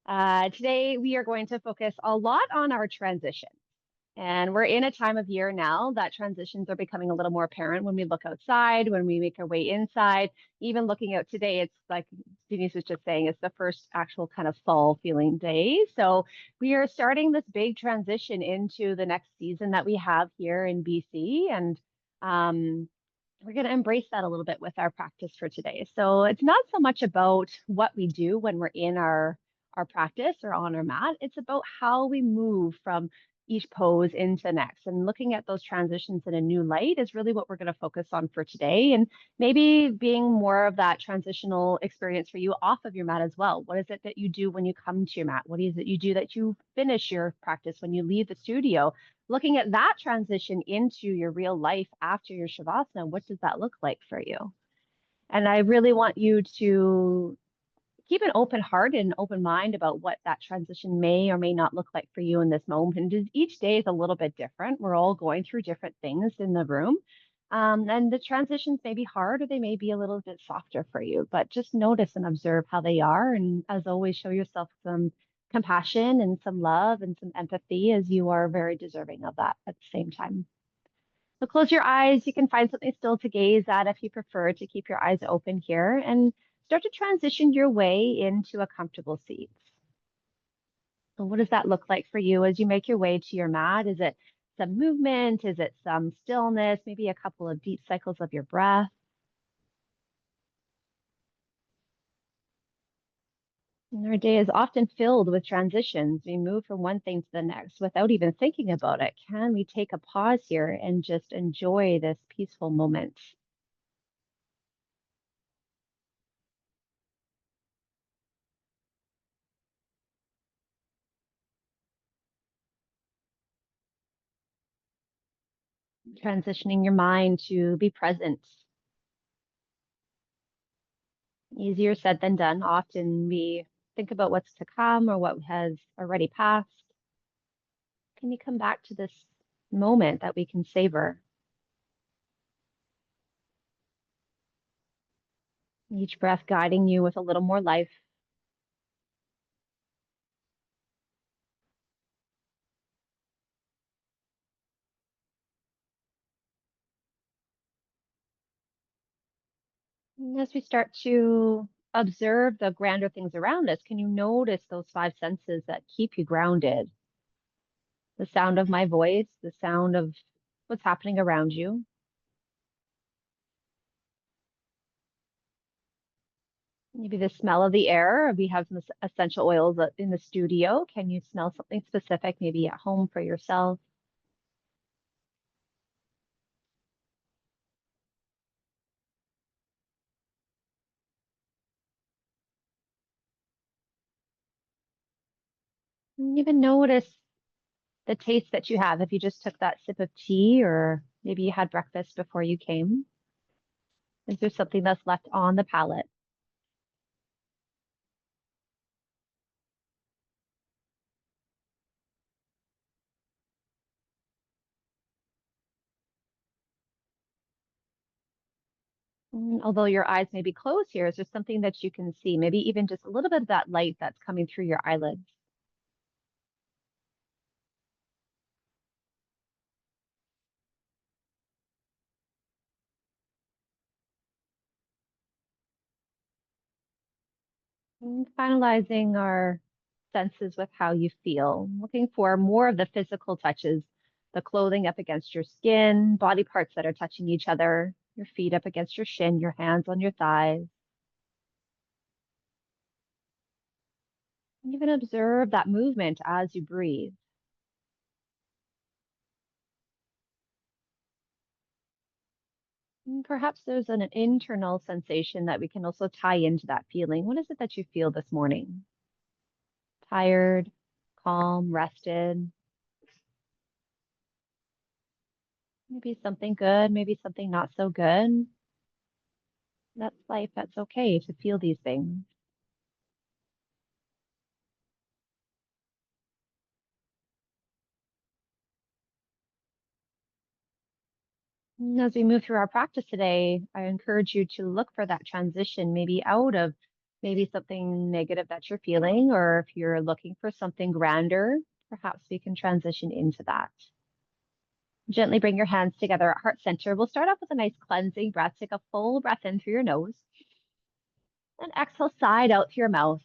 Today, we are going to focus a lot on our transition. And we're in a time of year now that transitions are becoming a little more apparent when we look outside, when we make our way inside. Even looking out today, it's like Denise was just saying, it's the first actual kind of fall feeling day. So we are starting this big transition into the next season that we have here in BC. And we're going to embrace that a little bit with our practice for today. So it's not so much about what we do when we're in our practice or on our mat. It's about how we move from each pose into the next. And looking at those transitions in a new light is really what we're going to focus on for today. And maybe being more of that transitional experience for you off of your mat as well. What is it that you do when you come to your mat? What is it you do that you finish your practice when you leave the studio? Looking at that transition into your real life after your Shavasana, what does that look like for you? And I really want you to keep an open heart and open mind about what that transition may or may not look like for you in this moment. And each day is a little bit different. We're all going through different things in the room. And the transitions may be hard or they may be a little bit softer for you, but just notice and observe how they are. And as always, show yourself some compassion and some love and some empathy as you are very deserving of that at the same time. So close your eyes. You can find something still to gaze at if you prefer to keep your eyes open here and start to transition your way into a comfortable seat. So what does that look like for you as you make your way to your mat? Is it some movement? Is it some stillness? Maybe a couple of deep cycles of your breath? And our day is often filled with transitions. We move from one thing to the next without even thinking about it. Can we take a pause here and just enjoy this peaceful moment? Transitioning your mind to be present. Easier said than done. Often we think about what's to come or what has already passed. Can you come back to this moment that we can savor? Each breath guiding you with a little more life. And as we start to observe the grander things around us, can you notice those five senses that keep you grounded? The sound of my voice, the sound of what's happening around you. Maybe the smell of the air. We have some essential oils in the studio. Can you smell something specific, maybe at home for yourself? And even notice the taste that you have if you just took that sip of tea or maybe you had breakfast before you came. Is there something that's left on the palate? Although your eyes may be closed here, is there something that you can see? Maybe even just a little bit of that light that's coming through your eyelids. Finalizing our senses with how you feel, looking for more of the physical touches, the clothing up against your skin, body parts that are touching each other, your feet up against your shin, your hands on your thighs. Even observe that movement as you breathe. Perhaps there's an internal sensation that we can also tie into that feeling. What is it that you feel this morning? Tired, calm, rested, maybe something good, maybe something not so good. That's life. That's okay to feel these things. And as we move through our practice today, I encourage you to look for that transition, maybe out of maybe something negative that you're feeling, or if you're looking for something grander, perhaps we can transition into that. Gently bring your hands together at heart center. We'll start off with a nice cleansing breath. Take a full breath in through your nose and exhale side out through your mouth.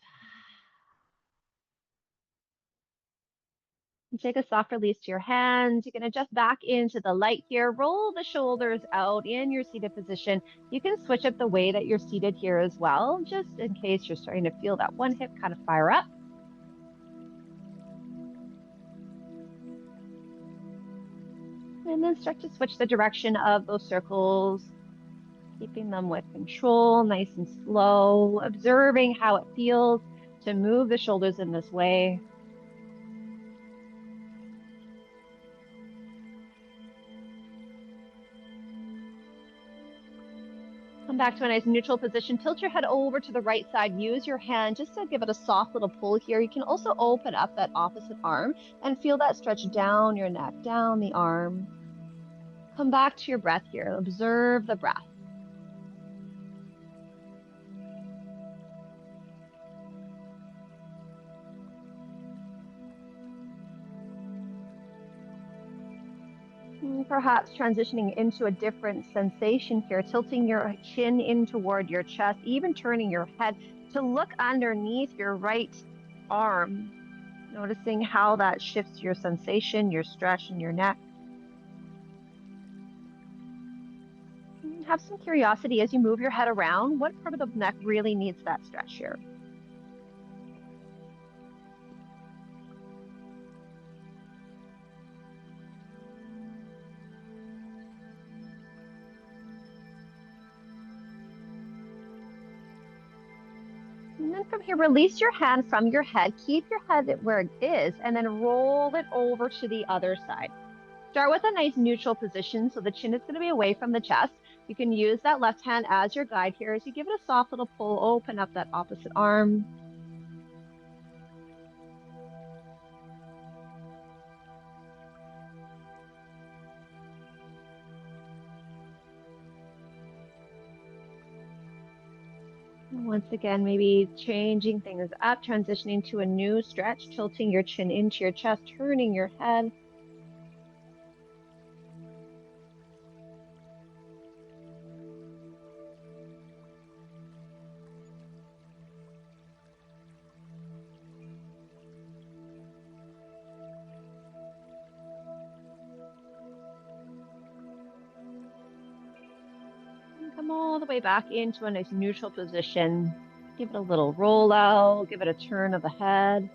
And take a soft release to your hands. You can adjust back into the light here. Roll the shoulders out in your seated position. You can switch up the way that you're seated here as well, just in case you're starting to feel that one hip kind of fire up. And then start to switch the direction of those circles, keeping them with control, nice and slow, observing how it feels to move the shoulders in this way. Come back to a nice neutral position. Tilt your head over to the right side. Use your hand just to give it a soft little pull here. You can also open up that opposite arm and feel that stretch down your neck, down the arm. Come back to your breath here. Observe the breath. Perhaps transitioning into a different sensation here, tilting your chin in toward your chest, even turning your head to look underneath your right arm, noticing how that shifts your sensation, your stretch in your neck. Have some curiosity as you move your head around. What part of the neck really needs that stretch here? And then from here, release your hand from your head. Keep your head where it is, and then roll it over to the other side. Start with a nice neutral position, so the chin is going to be away from the chest. You can use that left hand as your guide here as you give it a soft little pull, open up that opposite arm. Once again, maybe changing things up, transitioning to a new stretch, tilting your chin into your chest, turning your head. And come all the way back into a nice neutral position. Give it a little roll out, give it a turn of the head.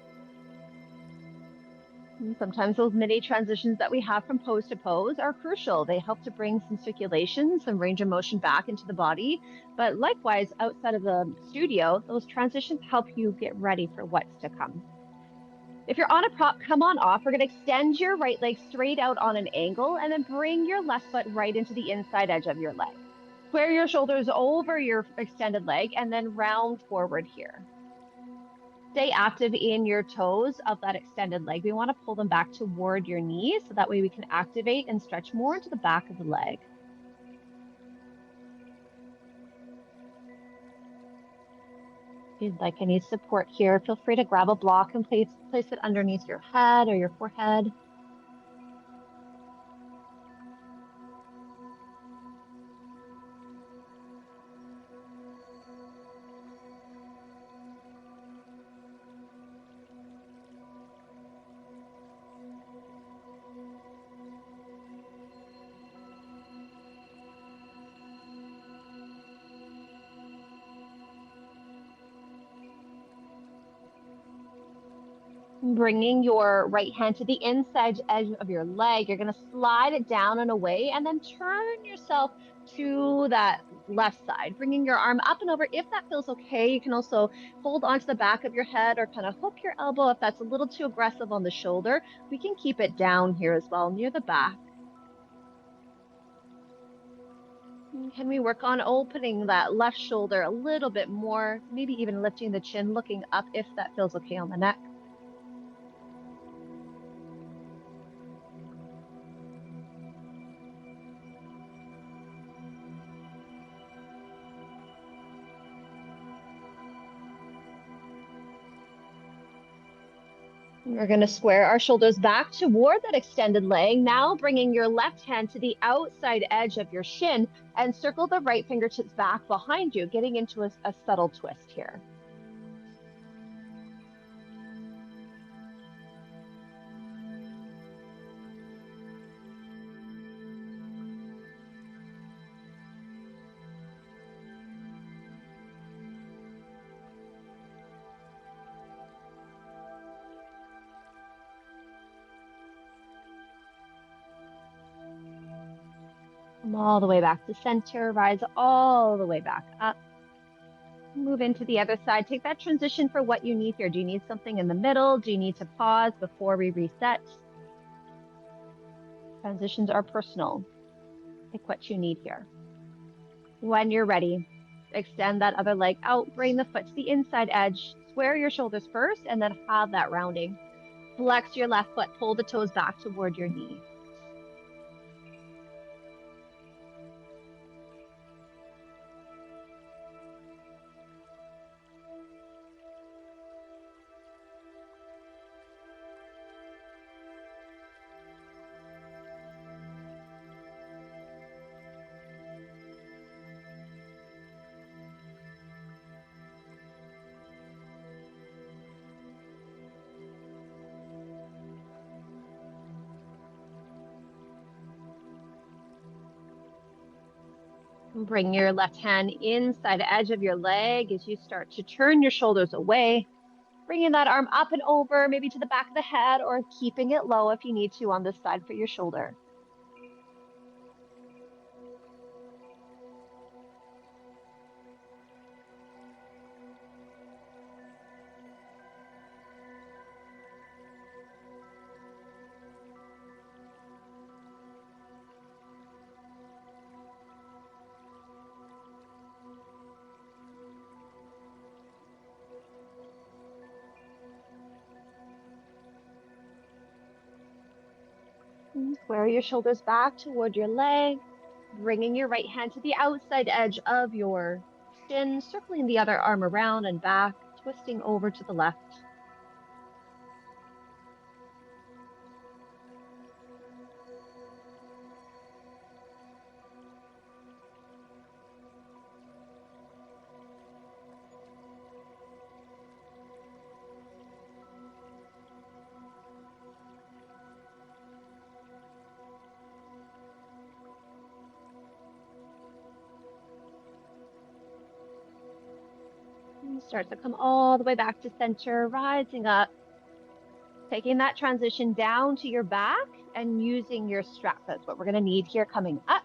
Sometimes those mini transitions that we have from pose to pose are crucial. They help to bring some circulation, some range of motion back into the body. But likewise, outside of the studio, those transitions help you get ready for what's to come. If you're on a prop, come on off. We're going to extend your right leg straight out on an angle and then bring your left foot right into the inside edge of your leg. Square your shoulders over your extended leg and then round forward here. Stay active in your toes of that extended leg. We want to pull them back toward your knees so that way we can activate and stretch more into the back of the leg. If you'd like any support here, feel free to grab a block and place it underneath your head or your forehead. Bringing your right hand to the inside edge of your leg, you're going to slide it down and away and then turn yourself to that left side, bringing your arm up and over. If that feels okay, you can also hold onto the back of your head or kind of hook your elbow if that's a little too aggressive on the shoulder. We can keep it down here as well, near the back. Can we work on opening that left shoulder a little bit more, maybe even lifting the chin, looking up if that feels okay on the neck? We're going to square our shoulders back toward that extended leg. Now bringing your left hand to the outside edge of your shin and circle the right fingertips back behind you, getting into a subtle twist here. Come all the way back to center, rise all the way back up. Move into the other side. Take that transition for what you need here. Do you need something in the middle? Do you need to pause before we reset? Transitions are personal. Pick what you need here. When you're ready, extend that other leg out. Bring the foot to the inside edge. Square your shoulders first and then have that rounding. Flex your left foot. Pull the toes back toward your knee. Bring your left hand inside the edge of your leg as you start to turn your shoulders away. Bringing that arm up and over, maybe to the back of the head, or keeping it low if you need to on this side for your shoulder. Square your shoulders back toward your leg, bringing your right hand to the outside edge of your shin, circling the other arm around and back, twisting over to the left. Start to come all the way back to center, rising up, taking that transition down to your back and using your strap. That's what we're going to need here coming up.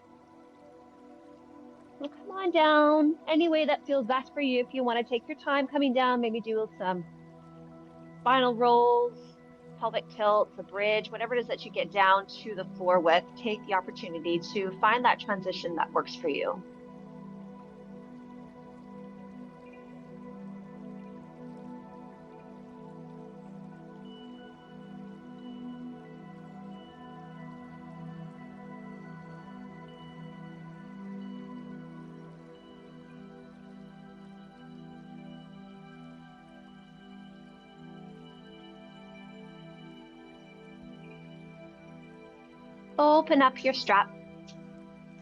Well, come on down any way that feels best for you. If you want to take your time coming down, maybe do some spinal rolls, pelvic tilts, a bridge, whatever it is that you get down to the floor with, take the opportunity to find that transition that works for you. Open up your strap.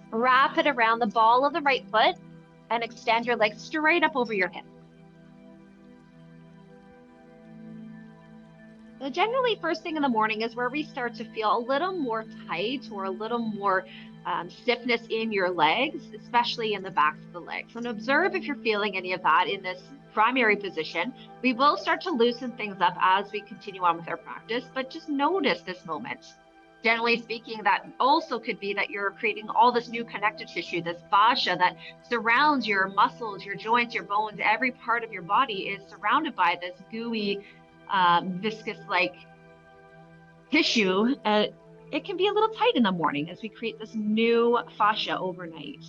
Wrap it around the ball of the right foot and extend your legs straight up over your hip. So generally, first thing in the morning is where we start to feel a little more tight or a little more stiffness in your legs, especially in the backs of the legs. And observe if you're feeling any of that in this primary position. We will start to loosen things up as we continue on with our practice, but just notice this moment. Generally speaking, that also could be that you're creating all this new connective tissue, this fascia that surrounds your muscles, your joints, your bones. Every part of your body is surrounded by this gooey, viscous-like tissue. It can be a little tight in the morning as we create this new fascia overnight.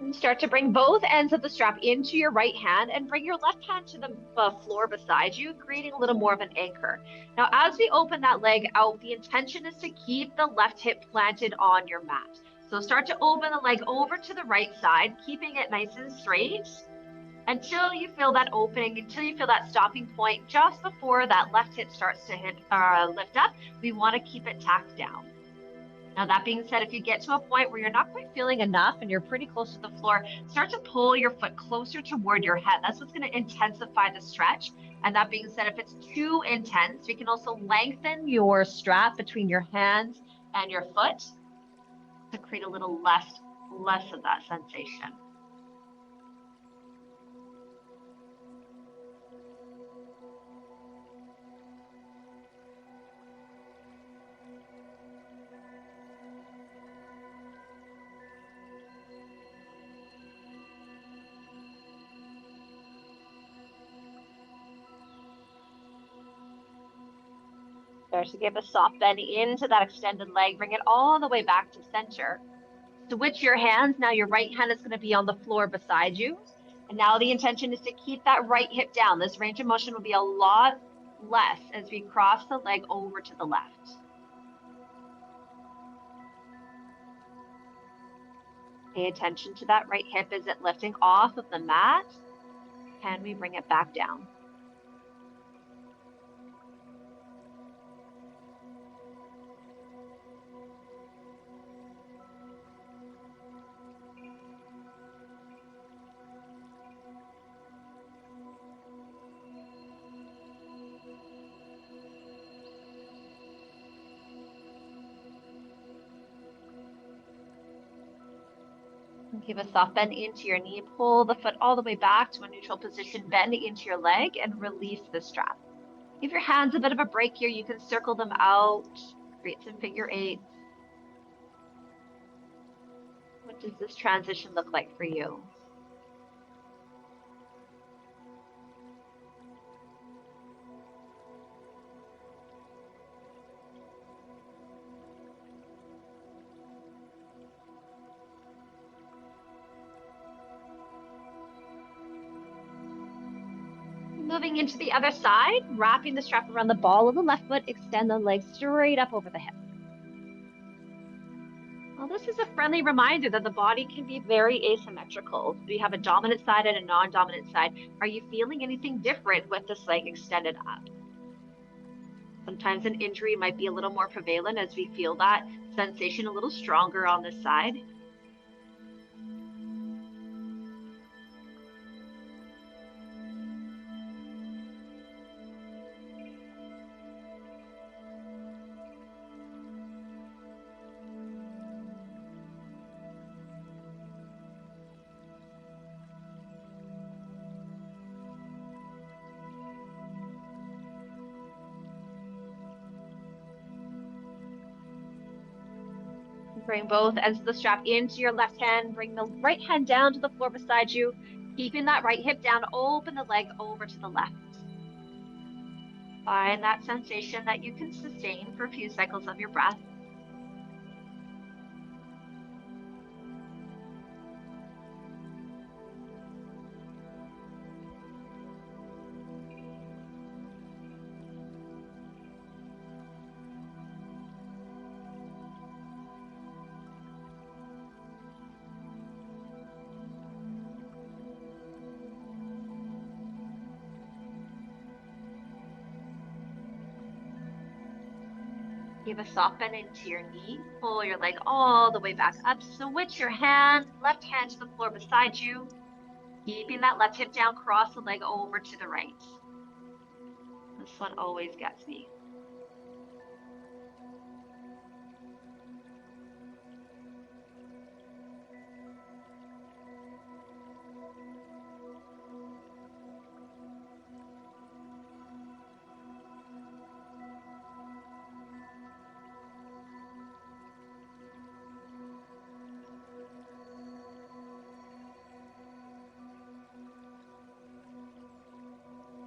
And start to bring both ends of the strap into your right hand and bring your left hand to the floor beside you, creating a little more of an anchor. Now, as we open that leg out, the intention is to keep the left hip planted on your mat. So start to open the leg over to the right side, keeping it nice and straight until you feel that opening, until you feel that stopping point just before that left hip starts to lift up. We want to keep it tacked down. Now, that being said, if you get to a point where you're not quite feeling enough and you're pretty close to the floor, start to pull your foot closer toward your head. That's what's going to intensify the stretch. And that being said, if it's too intense, we can also lengthen your strap between your hands and your foot to create a little less of that sensation. Start to give a soft bend into that extended leg. Bring it all the way back to center. Switch your hands. Now your right hand is going to be on the floor beside you. And now the intention is to keep that right hip down. This range of motion will be a lot less as we cross the leg over to the left. Pay attention to that right hip. Is it lifting off of the mat? Can we bring it back down? Give a soft bend into your knee. Pull the foot all the way back to a neutral position. Bend into your leg and release the strap. Give your hands a bit of a break here. You can circle them out, create some figure eights. What does this transition look like for you? Moving into the other side, wrapping the strap around the ball of the left foot, extend the leg straight up over the hip. Well, this is a friendly reminder that the body can be very asymmetrical. We have a dominant side and a non-dominant side. Are you feeling anything different with this leg extended up? Sometimes an injury might be a little more prevalent as we feel that sensation a little stronger on this side. Bring both ends of the strap into your left hand. Bring the right hand down to the floor beside you. Keeping that right hip down, open the leg over to the left. Find that sensation that you can sustain for a few cycles of your breath. Give a soft bend into your knee. Pull your leg all the way back up. Switch your hands, left hand to the floor beside you. Keeping that left hip down, cross the leg over to the right. This one always gets me.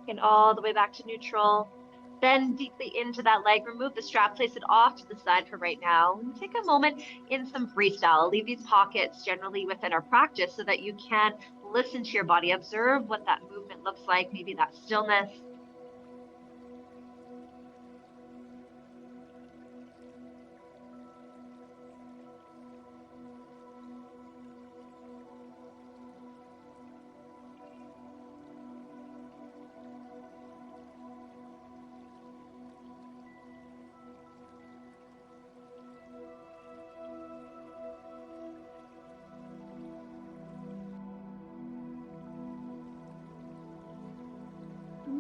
And all the way back to neutral. Bend deeply into that leg, remove the strap, place it off to the side for right now. And take a moment in some freestyle. I'll leave these pockets generally within our practice so that you can listen to your body, observe what that movement looks like, maybe that stillness.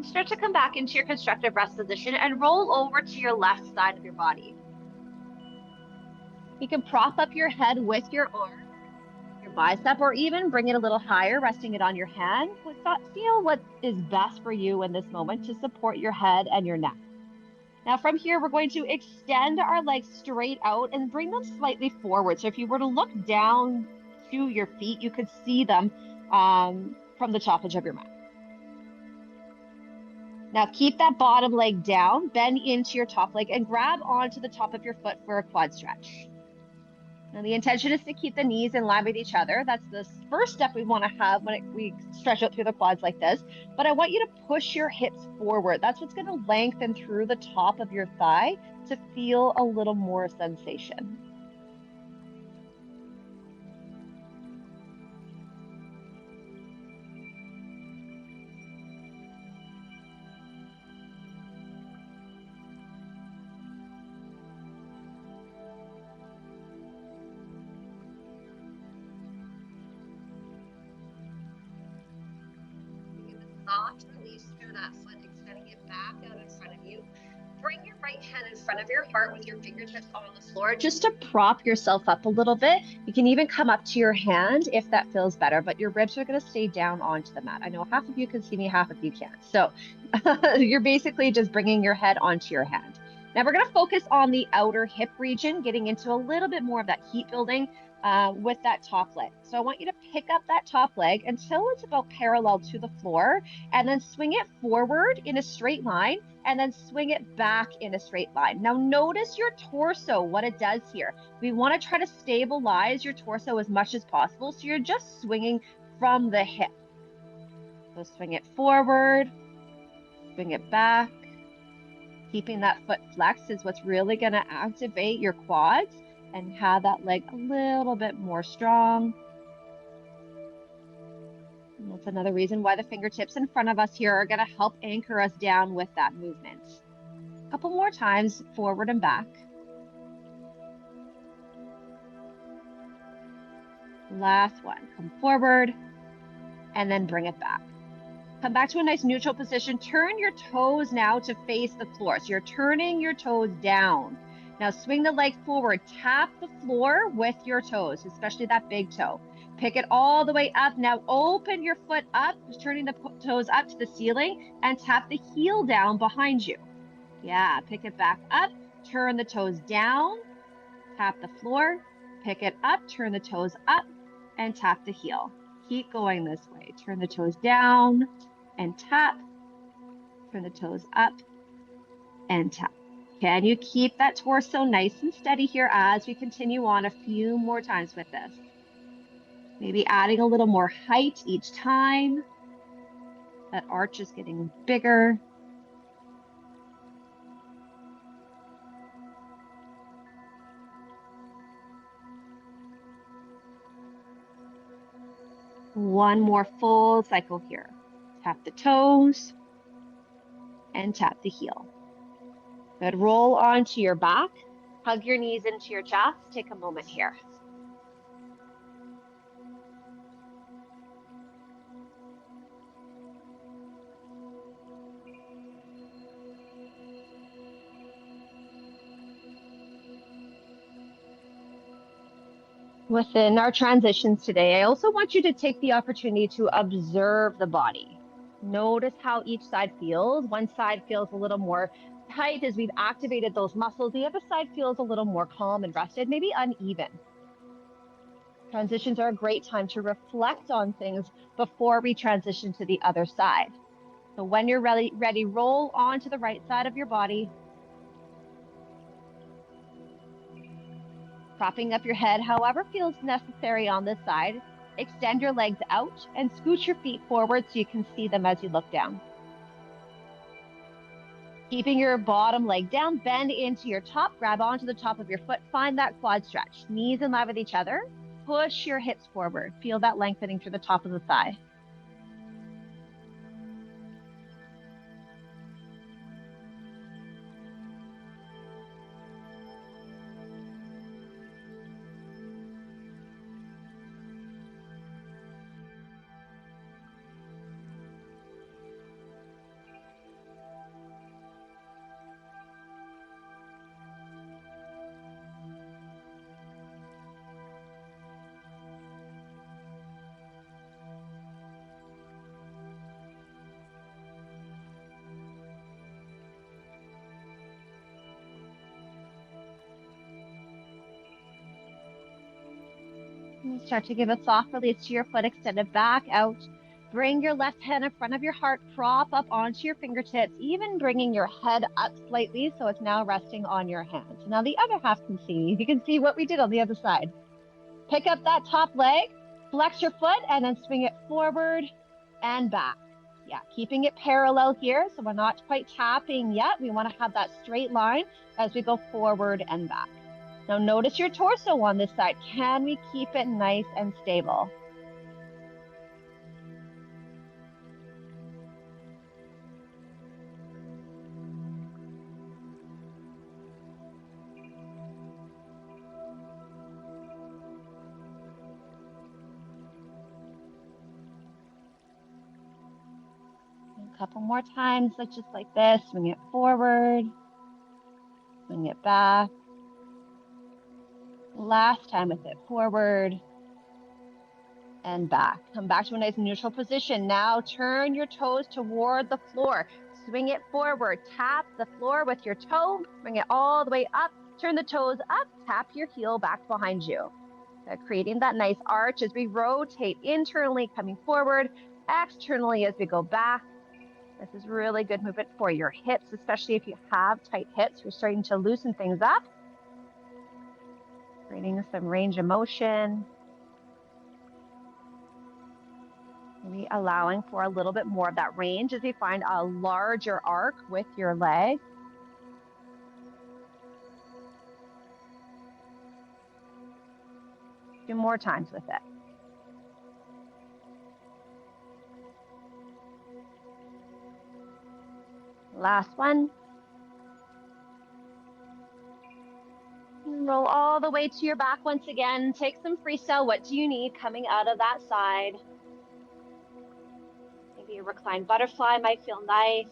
Start to come back into your constructive rest position and roll over to your left side of your body. You can prop up your head with your arm, your bicep, or even bring it a little higher, resting it on your hand. Feel what is best for you in this moment to support your head and your neck. Now from here, we're going to extend our legs straight out and bring them slightly forward. So if you were to look down to your feet, you could see them from the top edge of your mat. Now keep that bottom leg down, bend into your top leg, and grab onto the top of your foot for a quad stretch. Now the intention is to keep the knees in line with each other. That's the first step we want to have when we stretch out through the quads like this. But I want you to push your hips forward. That's what's going to lengthen through the top of your thigh to feel a little more sensation. Soft release through that foot, extending it back out in front of you. Bring your right hand in front of your heart with your fingertips on the floor just to prop yourself up a little bit. You can even come up to your hand if that feels better, but your ribs are going to stay down onto the mat. I know half of you can see me, half of you can't. So you're basically just bringing your head onto your hand. Now we're going to focus on the outer hip region, getting into a little bit more of that heat building with that top leg. So I want you to pick up that top leg until it's about parallel to the floor, and then swing it forward in a straight line, and then swing it back in a straight line. Now notice your torso, what it does here. We want to try to stabilize your torso as much as possible, so you're just swinging from the hip. So swing it forward, swing it back. Keeping that foot flexed is what's really going to activate your quads and have that leg a little bit more strong. And that's another reason why the fingertips in front of us here are going to help anchor us down with that movement. A couple more times, forward and back. Last one, come forward and then bring it back. Come back to a nice neutral position. Turn your toes now to face the floor. So you're turning your toes down. Now swing the leg forward. Tap the floor with your toes, especially that big toe. Pick it all the way up. Now open your foot up, turning the toes up to the ceiling, and tap the heel down behind you. Yeah, pick it back up. Turn the toes down. Tap the floor. Pick it up. Turn the toes up and tap the heel. Keep going this way. Turn the toes down and tap. Turn the toes up and tap. Can you keep that torso nice and steady here as we continue on a few more times with this? Maybe adding a little more height each time. That arch is getting bigger. One more full cycle here. Tap the toes and tap the heel. Good. Roll onto your back. Hug your knees into your chest. Take a moment here. Within our transitions today, I also want you to take the opportunity to observe the body. Notice how each side feels. One side feels a little more tight as we've activated those muscles. The other side feels a little more calm and rested, maybe uneven. Transitions are a great time to reflect on things before we transition to the other side. So when you're ready, roll onto the right side of your body, propping up your head however feels necessary on this side. Extend your legs out and scoot your feet forward so you can see them as you look down. Keeping your bottom leg down, bend into your top, grab onto the top of your foot, find that quad stretch. Knees in line with each other, push your hips forward. Feel that lengthening through the top of the thigh. And start to give a soft release to your foot, extend it back out. Bring your left hand in front of your heart, prop up onto your fingertips, even bringing your head up slightly so it's now resting on your hands. Now the other half can see. You can see what we did on the other side. Pick up that top leg, flex your foot, and then swing it forward and back. Yeah, keeping it parallel here, so we're not quite tapping yet. We want to have that straight line as we go forward and back. Now notice your torso on this side. Can we keep it nice and stable? A couple more times, just like this. Swing it forward, swing it back. Last time with it, forward and back. Come back to a nice neutral position. Now turn your toes toward the floor. Swing it forward. Tap the floor with your toe. Bring it all the way up. Turn the toes up. Tap your heel back behind you. Creating that nice arch as we rotate internally, coming forward, externally as we go back. This is really good movement for your hips, especially if you have tight hips. You're starting to loosen things up. Creating some range of motion. Maybe allowing for a little bit more of that range as you find a larger arc with your leg. Do more times with it. Last one. Roll all the way to your back once again. Take some freestyle. What do you need coming out of that side? Maybe a reclined butterfly might feel nice.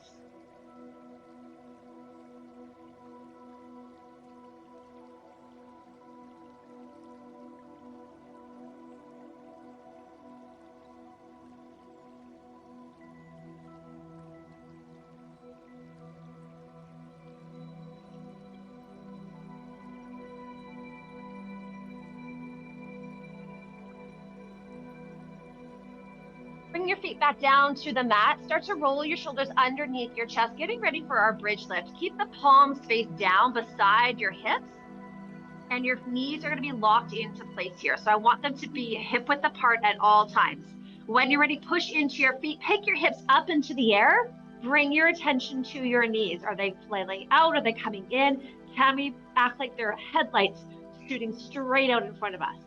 Bring your feet back down to the mat. Start to roll your shoulders underneath your chest, getting ready for our bridge lift. Keep the palms face down beside your hips, and your knees are going to be locked into place here. So I want them to be hip width apart at all times. When you're ready, push into your feet, pick your hips up into the air. Bring your attention to your knees. Are they flailing out? Are they coming in? Can we act like they're headlights shooting straight out in front of us?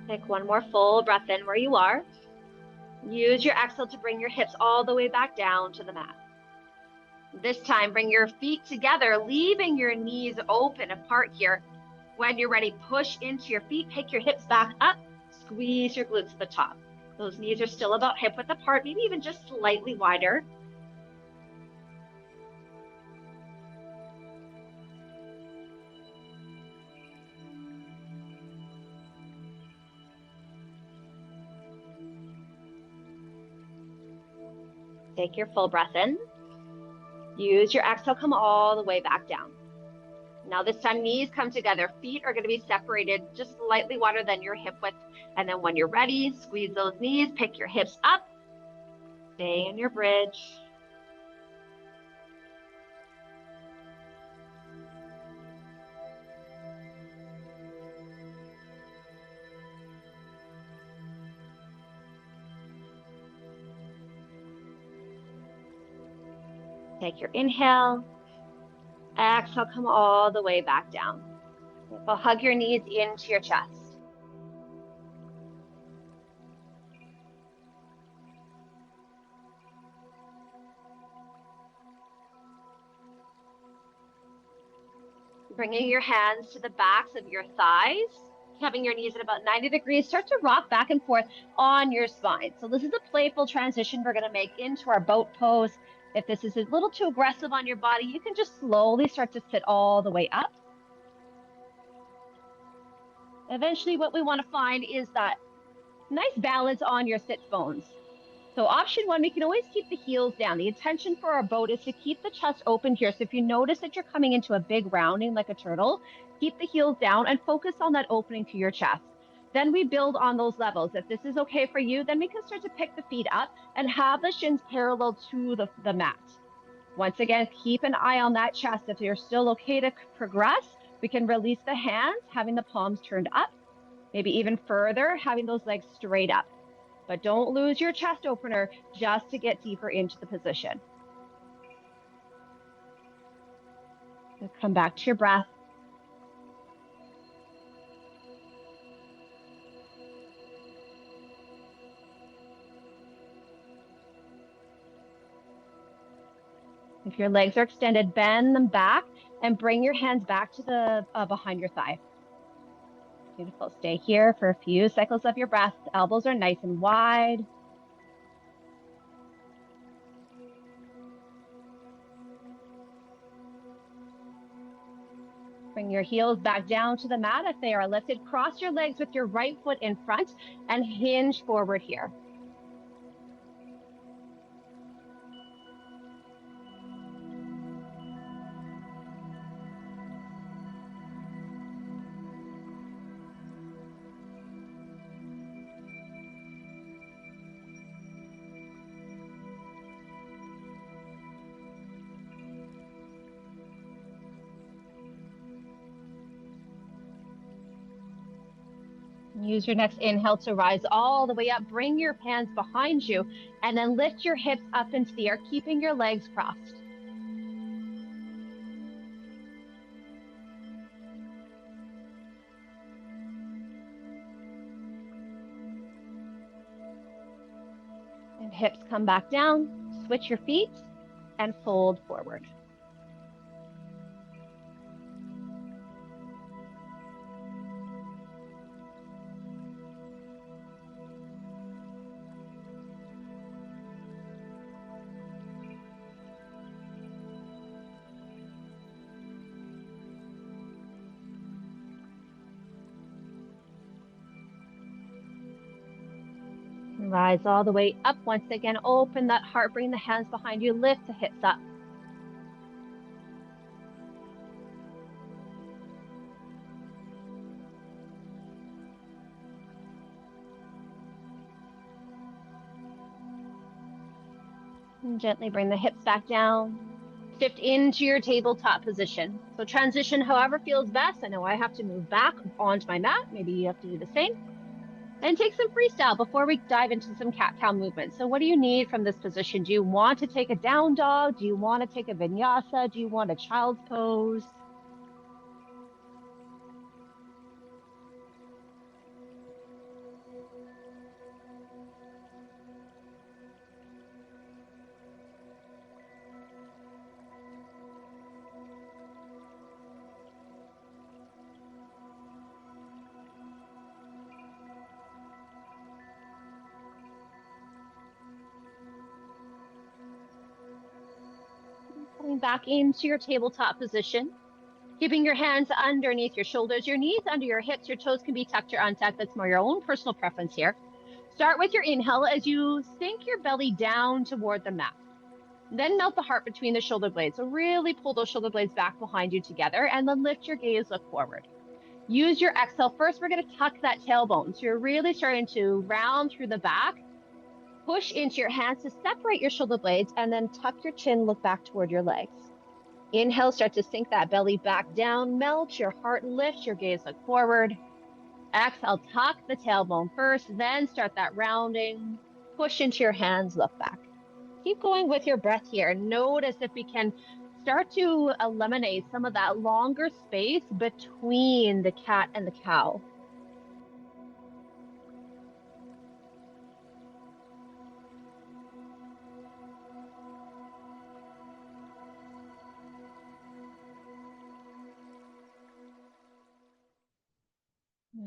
Take one more full breath in where you are. Use your exhale to bring your hips all the way back down to the mat. This time, bring your feet together, leaving your knees open apart here. When you're ready, push into your feet, pick your hips back up, squeeze your glutes to the top. Those knees are still about hip width apart, maybe even just slightly wider. Take your full breath in. Use your exhale, come all the way back down. Now this time, knees come together. Feet are going to be separated just slightly wider than your hip width. And then when you're ready, squeeze those knees, pick your hips up. Stay in your bridge. Take your inhale. Exhale, come all the way back down. Hug your knees into your chest. Bringing your hands to the backs of your thighs, having your knees at about 90 degrees. Start to rock back and forth on your spine. So this is a playful transition we're going to make into our boat pose. If this is a little too aggressive on your body, you can just slowly start to sit all the way up. Eventually, what we want to find is that nice balance on your sit bones. So option one, we can always keep the heels down. The intention for our boat is to keep the chest open here. So if you notice that you're coming into a big rounding like a turtle, keep the heels down and focus on that opening to your chest. Then we build on those levels. If this is okay for you, then we can start to pick the feet up and have the shins parallel to the mat. Once again, keep an eye on that chest. If you're still okay to progress, we can release the hands, having the palms turned up, maybe even further, having those legs straight up. But don't lose your chest opener just to get deeper into the position. Come back to your breath. If your legs are extended, bend them back and bring your hands back to the behind your thigh. Beautiful. Stay here for a few cycles of your breath. Elbows are nice and wide. Bring your heels back down to the mat if they are lifted. Cross your legs with your right foot in front and hinge forward here. Use your next inhale to rise all the way up. Bring your hands behind you and then lift your hips up into the air, keeping your legs crossed. And hips come back down. Switch your feet and fold forward. Rise all the way up. Once again, open that heart, bring the hands behind you, lift the hips up. And gently bring the hips back down. Shift into your tabletop position. So transition however feels best. I know I have to move back onto my mat. Maybe you have to do the same. And take some freestyle before we dive into some cat-cow movement. So what do you need from this position? Do you want to take a down dog? Do you want to take a vinyasa? Do you want a child's pose? Coming back into your tabletop position, keeping your hands underneath your shoulders, your knees under your hips, your toes can be tucked or untucked. That's more your own personal preference here. Start with your inhale as you sink your belly down toward the mat. Then melt the heart between the shoulder blades. So really pull those shoulder blades back behind you together, and then lift your gaze, look forward. Use your exhale. First, we're going to tuck that tailbone. So you're really starting to round through the back. Push into your hands to separate your shoulder blades, and then tuck your chin, look back toward your legs. Inhale, start to sink that belly back down. Melt your heart, lift your gaze, look forward. Exhale, tuck the tailbone first, then start that rounding. Push into your hands, look back. Keep going with your breath here. Notice if we can start to eliminate some of that longer space between the cat and the cow.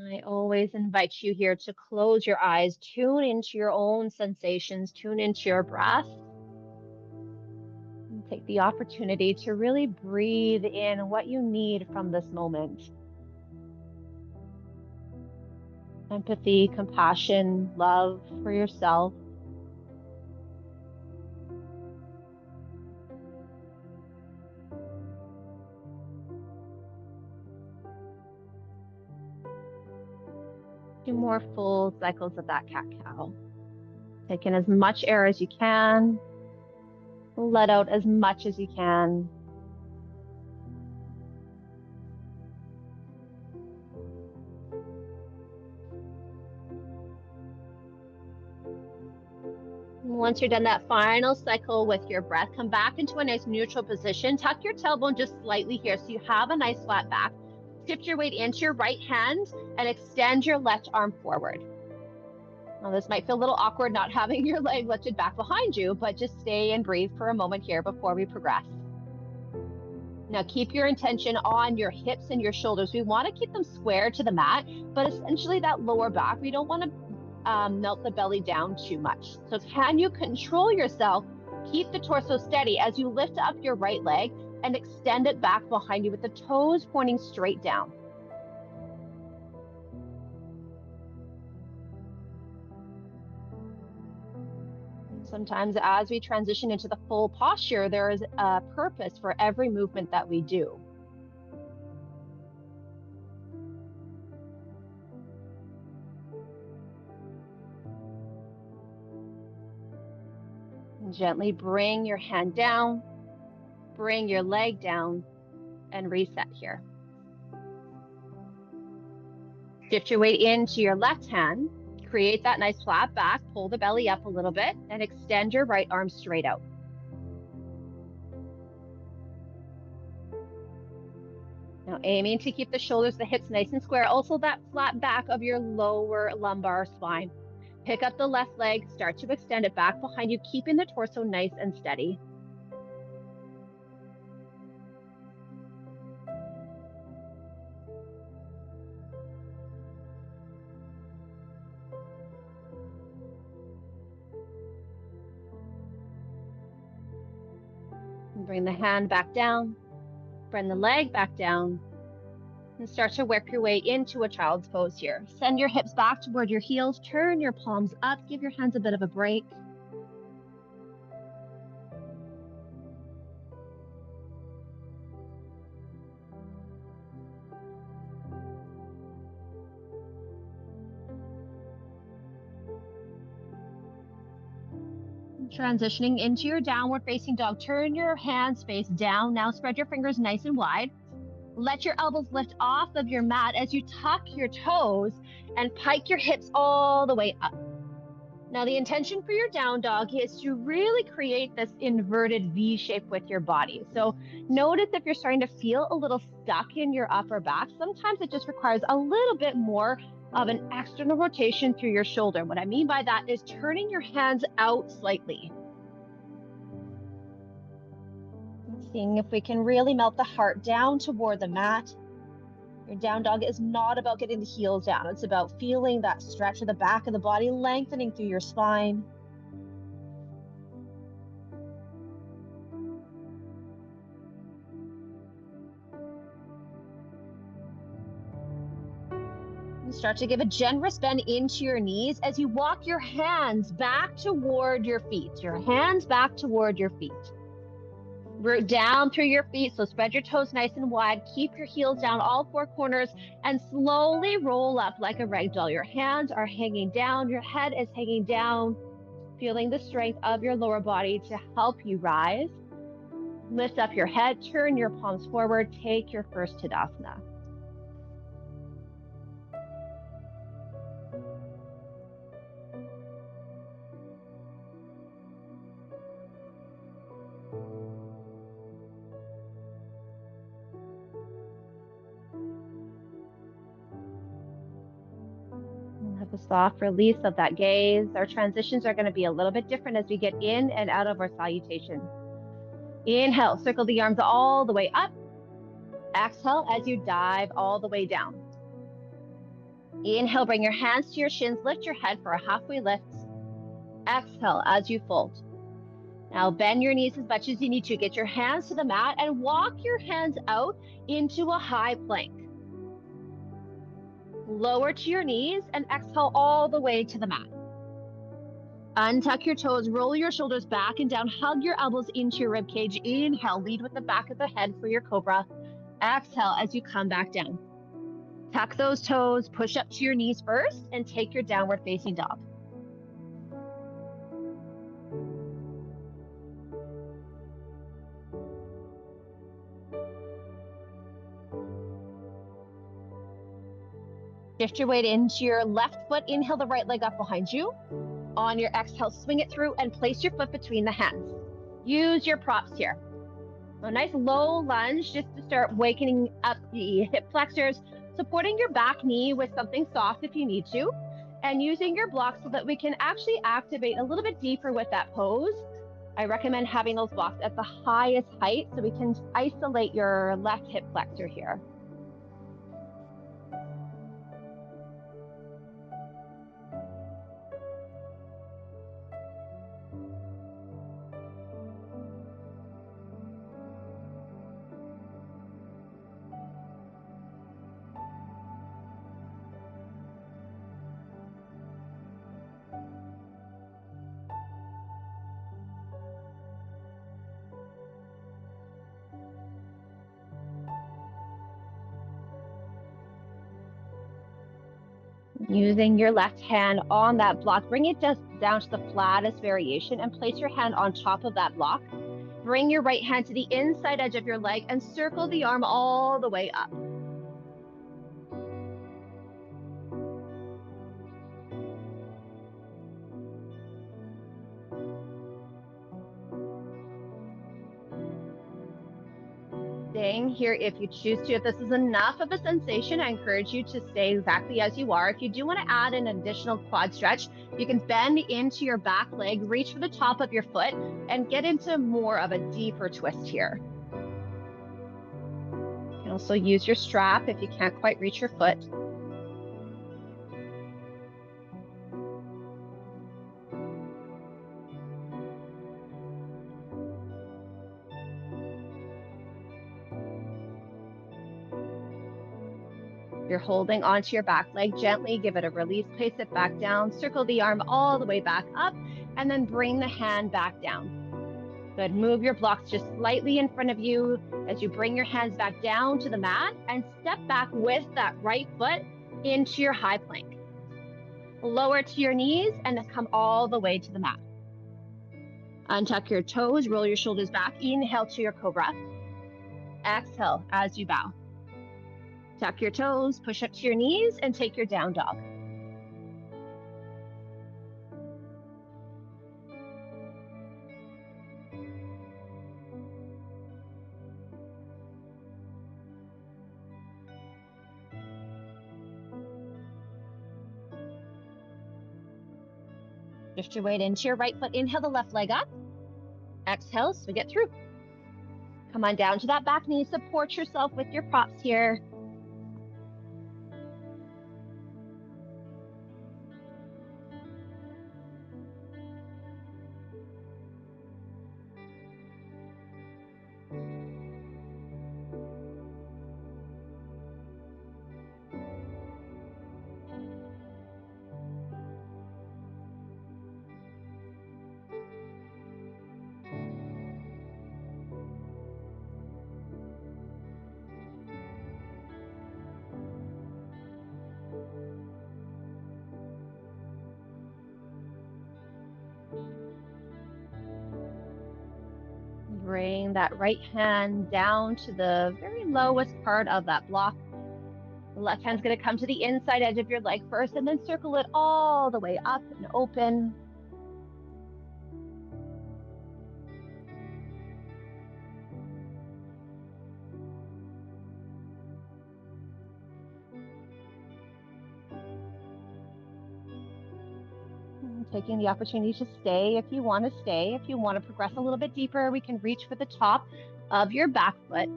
I always invite you here to close your eyes, tune into your own sensations, tune into your breath, and take the opportunity to really breathe in what you need from this moment. Empathy, compassion, love for yourself. Do more full cycles of that cat-cow. Take in as much air as you can. Let out as much as you can. Once you're done that final cycle with your breath, come back into a nice neutral position. Tuck your tailbone just slightly here so you have a nice flat back. Shift your weight into your right hand and extend your left arm forward. Now, this might feel a little awkward not having your leg lifted back behind you, but just stay and breathe for a moment here before we progress. Now, keep your intention on your hips and your shoulders. We want to keep them square to the mat, but essentially that lower back, we don't want to melt the belly down too much. So can you control yourself? Keep the torso steady as you lift up your right leg and extend it back behind you with the toes pointing straight down. Sometimes as we transition into the full posture, there is a purpose for every movement that we do. And gently bring your hand down, bring your leg down, and reset here. Shift your weight into your left hand. Create that nice flat back, pull the belly up a little bit, and extend your right arm straight out. Now aiming to keep the shoulders, the hips nice and square. Also that flat back of your lower lumbar spine. Pick up the left leg, start to extend it back behind you, keeping the torso nice and steady. And bring the hand back down, bring the leg back down, and start to work your way into a child's pose here. Send your hips back toward your heels, turn your palms up, give your hands a bit of a break. Transitioning into your downward facing dog, turn your hands face down. Now spread your fingers nice and wide. Let your elbows lift off of your mat as you tuck your toes and pike your hips all the way up. Now the intention for your down dog is to really create this inverted V shape with your body. So notice if you're starting to feel a little stuck in your upper back, sometimes it just requires a little bit more of an external rotation through your shoulder. What I mean by that is turning your hands out slightly. Seeing if we can really melt the heart down toward the mat. Your down dog is not about getting the heels down. It's about feeling that stretch of the back of the body, lengthening through your spine. Start to give a generous bend into your knees as you walk your hands back toward your feet. Your hands back toward your feet. Root down through your feet, so spread your toes nice and wide. Keep your heels down all four corners and slowly roll up like a rag doll. Your hands are hanging down. Your head is hanging down, feeling the strength of your lower body to help you rise. Lift up your head, turn your palms forward, take your first Tadasana. Have a soft release of that gaze. Our transitions are going to be a little bit different as we get in and out of our salutation. Inhale, circle the arms all the way up. Exhale as you dive all the way down. Inhale, bring your hands to your shins, lift your head for a halfway lift. Exhale as you fold. Now bend your knees as much as you need to. Get your hands to the mat and walk your hands out into a high plank. Lower to your knees and exhale all the way to the mat. Untuck your toes, roll your shoulders back and down, hug your elbows into your rib cage. Inhale, lead with the back of the head for your cobra. Exhale as you come back down. Tuck those toes, push up to your knees first, and take your downward facing dog. Shift your weight into your left foot. Inhale the right leg up behind you. On your exhale, swing it through and place your foot between the hands. Use your props here. A nice low lunge just to start waking up the hip flexors, supporting your back knee with something soft if you need to, and using your blocks so that we can actually activate a little bit deeper with that pose. I recommend having those blocks at the highest height so we can isolate your left hip flexor here. Using your left hand on that block, bring it just down to the flattest variation and place your hand on top of that block. Bring your right hand to the inside edge of your leg and circle the arm all the way up. Staying here if you choose to. If this is enough of a sensation, I encourage you to stay exactly as you are. If you do want to add an additional quad stretch, you can bend into your back leg, reach for the top of your foot, and get into more of a deeper twist here. You can also use your strap if you can't quite reach your foot. You're holding onto your back leg, gently give it a release, place it back down, circle the arm all the way back up, and then bring the hand back down. Good, move your blocks just slightly in front of you as you bring your hands back down to the mat and step back with that right foot into your high plank. Lower to your knees and then come all the way to the mat. Untuck your toes, roll your shoulders back, inhale to your cobra. Exhale as you bow. Tuck your toes, push up to your knees, and take your down dog. Shift your weight into your right foot. Inhale the left leg up. Exhale, swing it through. Come on down to that back knee. Support yourself with your props here. Bring that right hand down to the very lowest part of that block. The left hand's going to come to the inside edge of your leg first, and then circle it all the way up and open. Taking the opportunity to stay if you want to stay. If you want to progress a little bit deeper, we can reach for the top of your back foot,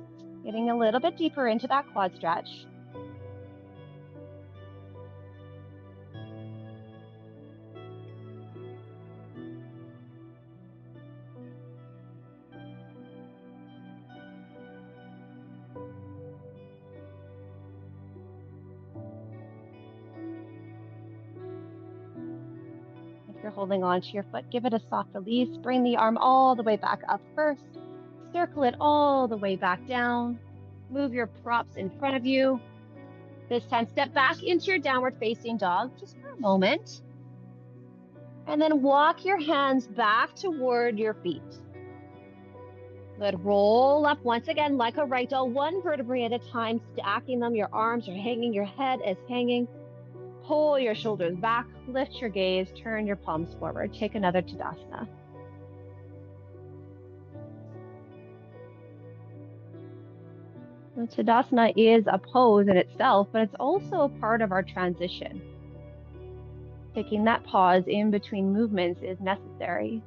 getting a little bit deeper into that quad stretch. If you're holding on to your foot, give it a soft release. Bring the arm all the way back up first. Circle it all the way back down. Move your props in front of you. This time, step back into your downward facing dog just for a moment. And then walk your hands back toward your feet. Good. Roll up once again like a right dog, one vertebrae at a time, stacking them. Your arms are hanging, your head is hanging. Pull your shoulders back, lift your gaze, turn your palms forward. Take another Tadasana. So Tadasana is a pose in itself, but it's also a part of our transition. Taking that pause in between movements is necessary.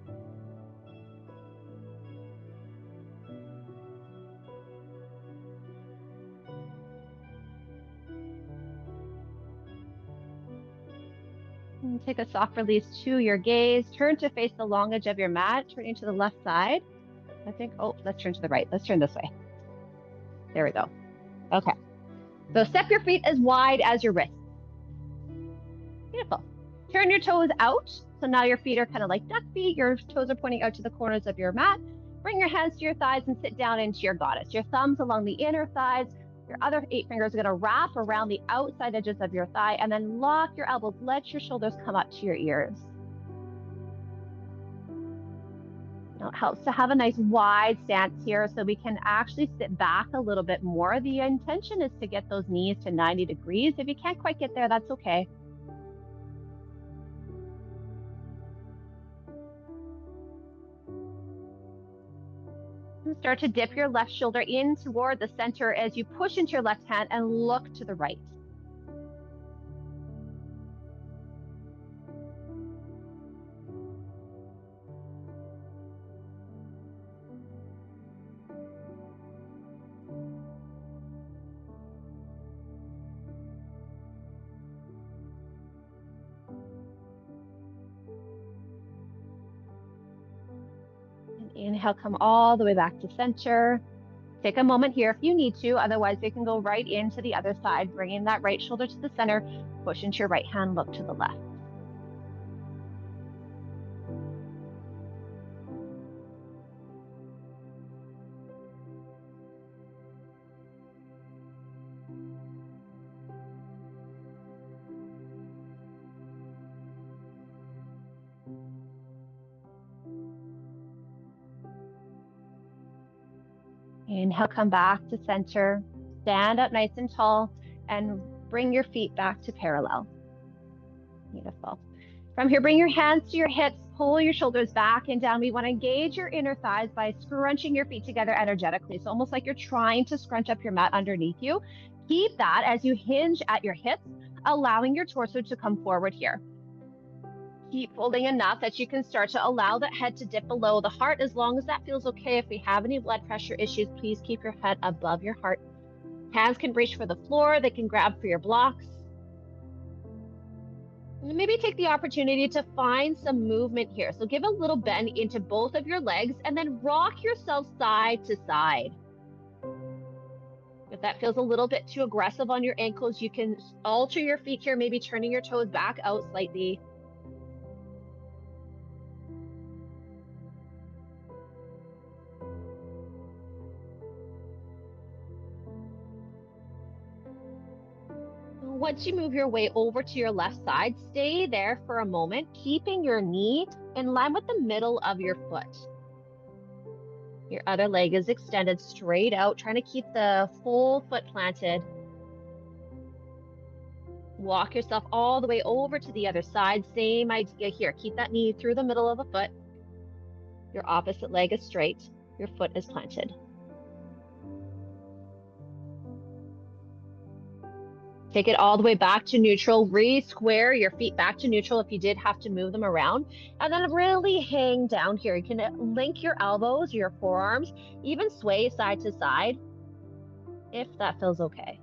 And take a soft release to your gaze. Turn to face the long edge of your mat, turning to the left side. I think, let's turn to the right. Let's turn this way. There we go. Okay. So step your feet as wide as your wrists. Beautiful. Turn your toes out. So now your feet are kind of like duck feet. Your toes are pointing out to the corners of your mat. Bring your hands to your thighs and sit down into your goddess. Your thumbs along the inner thighs. Your other 8 fingers are going to wrap around the outside edges of your thigh, and then lock your elbows. Let your shoulders come up to your ears. Now, it helps to have a nice wide stance here so we can actually sit back a little bit more. The intention is to get those knees to 90 degrees. If you can't quite get there, that's okay. Start to dip your left shoulder in toward the center as you push into your left hand and look to the right. Inhale, come all the way back to center. Take a moment here if you need to. Otherwise, you can go right into the other side, bringing that right shoulder to the center. Push into your right hand, look to the left. Inhale, come back to center. Stand up nice and tall and bring your feet back to parallel. Beautiful. From here, bring your hands to your hips, pull your shoulders back and down. We want to engage your inner thighs by scrunching your feet together energetically. So almost like you're trying to scrunch up your mat underneath you. Keep that as you hinge at your hips, allowing your torso to come forward here. Keep folding enough that you can start to allow that head to dip below the heart, as long as that feels okay. If we have any blood pressure issues, please keep your head above your heart. Hands can reach for the floor. They can grab for your blocks. And maybe take the opportunity to find some movement here. So give a little bend into both of your legs and then rock yourself side to side. If that feels a little bit too aggressive on your ankles, you can alter your feet here, maybe turning your toes back out slightly. Once you move your way over to your left side, stay there for a moment, keeping your knee in line with the middle of your foot. Your other leg is extended straight out, trying to keep the full foot planted. Walk yourself all the way over to the other side. Same idea here. Keep that knee through the middle of the foot. Your opposite leg is straight. Your foot is planted. Take it all the way back to neutral. Re-square your feet back to neutral if you did have to move them around. And then really hang down here. You can link your elbows, your forearms, even sway side to side if that feels okay.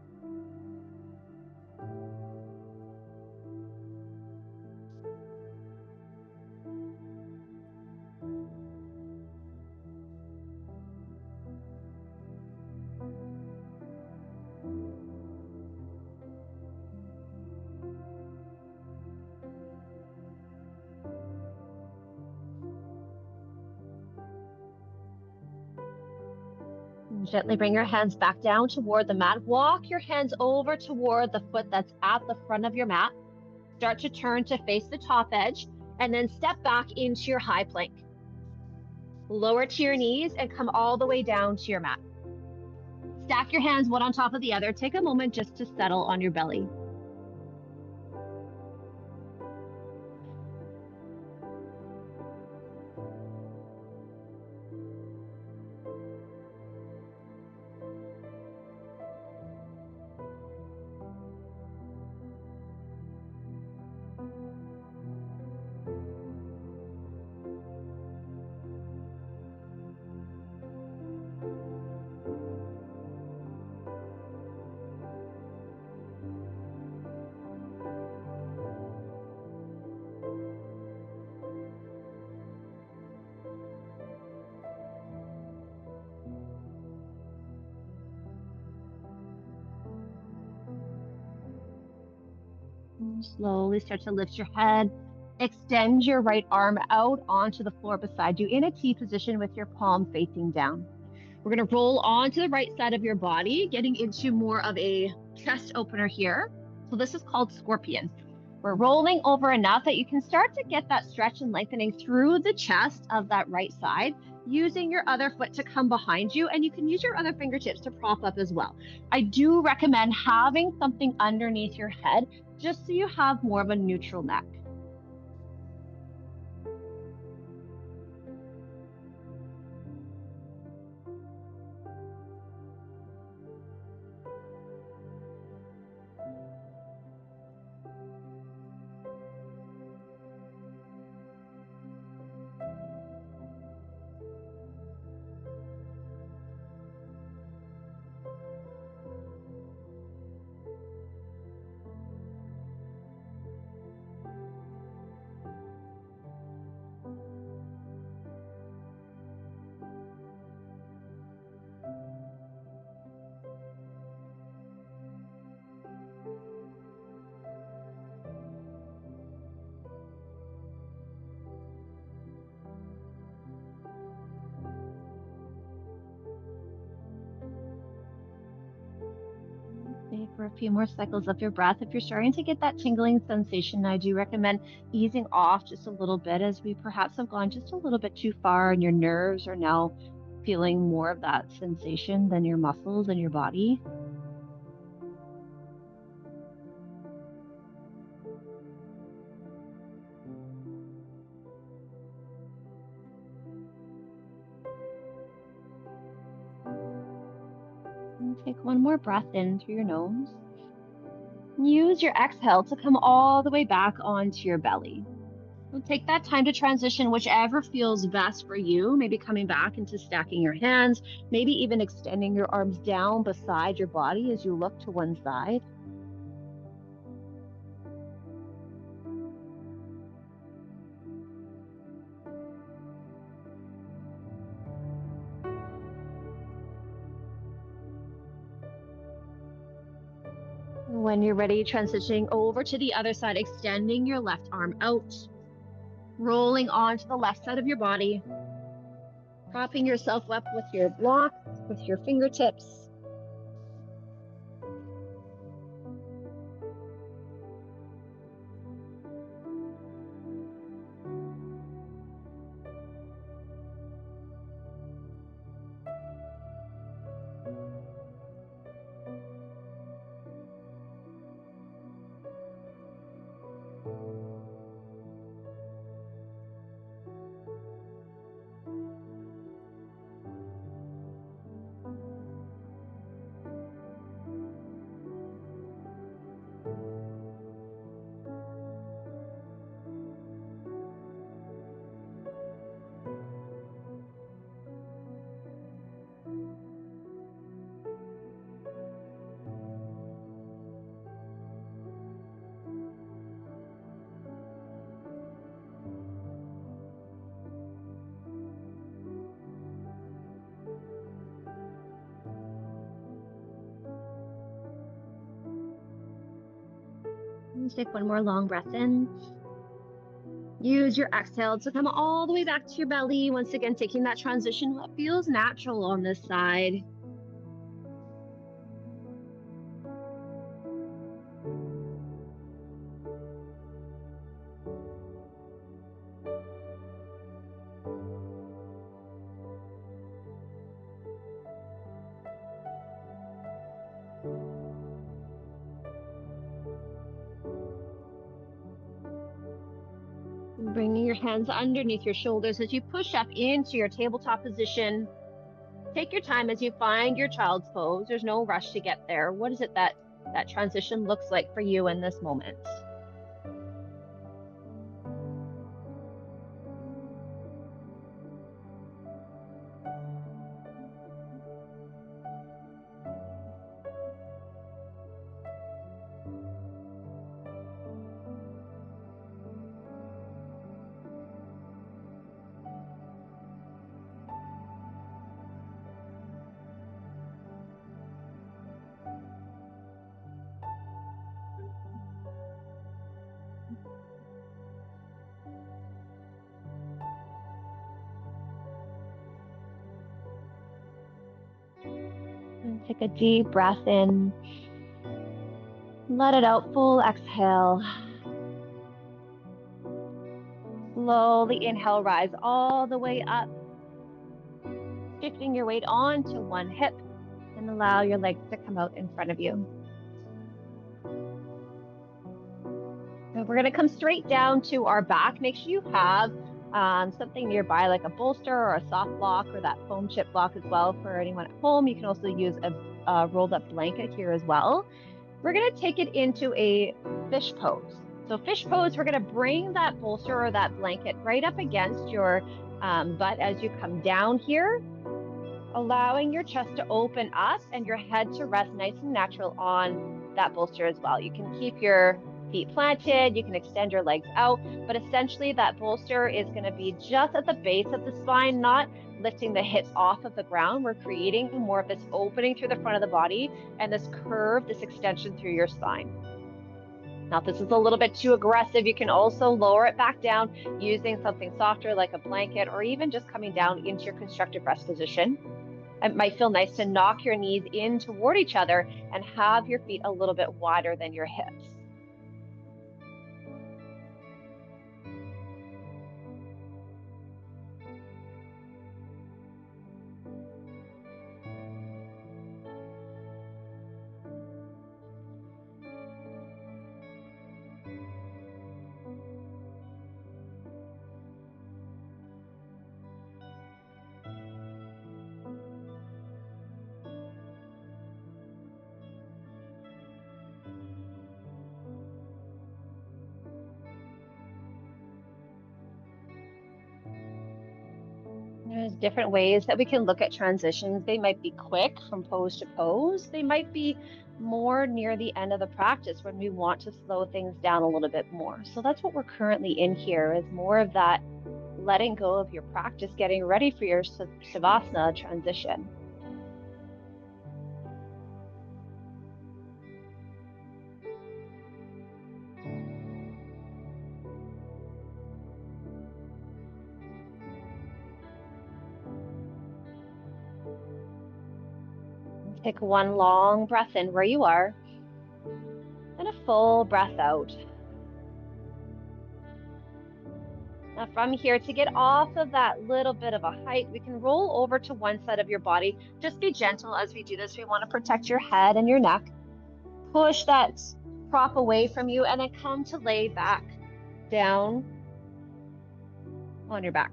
Gently bring your hands back down toward the mat. Walk your hands over toward the foot that's at the front of your mat. Start to turn to face the top edge and then step back into your high plank. Lower to your knees and come all the way down to your mat. Stack your hands one on top of the other. Take a moment just to settle on your belly. Slowly start to lift your head. Extend your right arm out onto the floor beside you in a T position with your palm facing down. We're going to roll onto the right side of your body, getting into more of a chest opener here. So this is called scorpion. We're rolling over enough that you can start to get that stretch and lengthening through the chest of that right side, using your other foot to come behind you, and you can use your other fingertips to prop up as well. I do recommend having something underneath your head just so you have more of a neutral neck. Stay for a few more cycles of your breath. If you're starting to get that tingling sensation, I do recommend easing off just a little bit, as we perhaps have gone just a little bit too far and your nerves are now feeling more of that sensation than your muscles and your body. And take one more breath in through your nose. Use your exhale to come all the way back onto your belly. So take that time to transition whichever feels best for you, maybe coming back into stacking your hands, maybe even extending your arms down beside your body as you look to one side. When you're ready, transitioning over to the other side, extending your left arm out, rolling onto the left side of your body, propping yourself up with your blocks, with your fingertips. Let's take one more long breath in. Use your exhale to come all the way back to your belly. Once again, taking that transition, what feels natural on this side. Bringing your hands underneath your shoulders as you push up into your tabletop position. Take your time as you find your child's pose. There's no rush to get there. What is it that transition looks like for you in this moment? And take a deep breath in. Let it out, full exhale. Slowly inhale, rise all the way up. Shifting your weight onto one hip and allow your legs to come out in front of you. And we're going to come straight down to our back. Make sure you have something nearby, like a bolster or a soft block or that foam chip block as well for anyone at home. You can also use a rolled up blanket here as well. We're going to take it into a fish pose. So fish pose, we're going to bring that bolster or that blanket right up against your butt as you come down here, allowing your chest to open up and your head to rest nice and natural on that bolster as well. You can keep your feet planted, you can extend your legs out, but essentially that bolster is going to be just at the base of the spine, not lifting the hips off of the ground. We're creating more of this opening through the front of the body and this curve, this extension through your spine. Now, if this is a little bit too aggressive, you can also lower it back down using something softer like a blanket or even just coming down into your constructive rest position. It might feel nice to knock your knees in toward each other and have your feet a little bit wider than your hips. There's different ways that we can look at transitions. They might be quick from pose to pose. They might be more near the end of the practice when we want to slow things down a little bit more. So that's what we're currently in here, is more of that letting go of your practice, getting ready for your Shavasana transition. Take one long breath in where you are and a full breath out. Now from here, to get off of that little bit of a height, we can roll over to one side of your body. Just be gentle as we do this. We want to protect your head and your neck. Push that prop away from you and then come to lay back down on your back.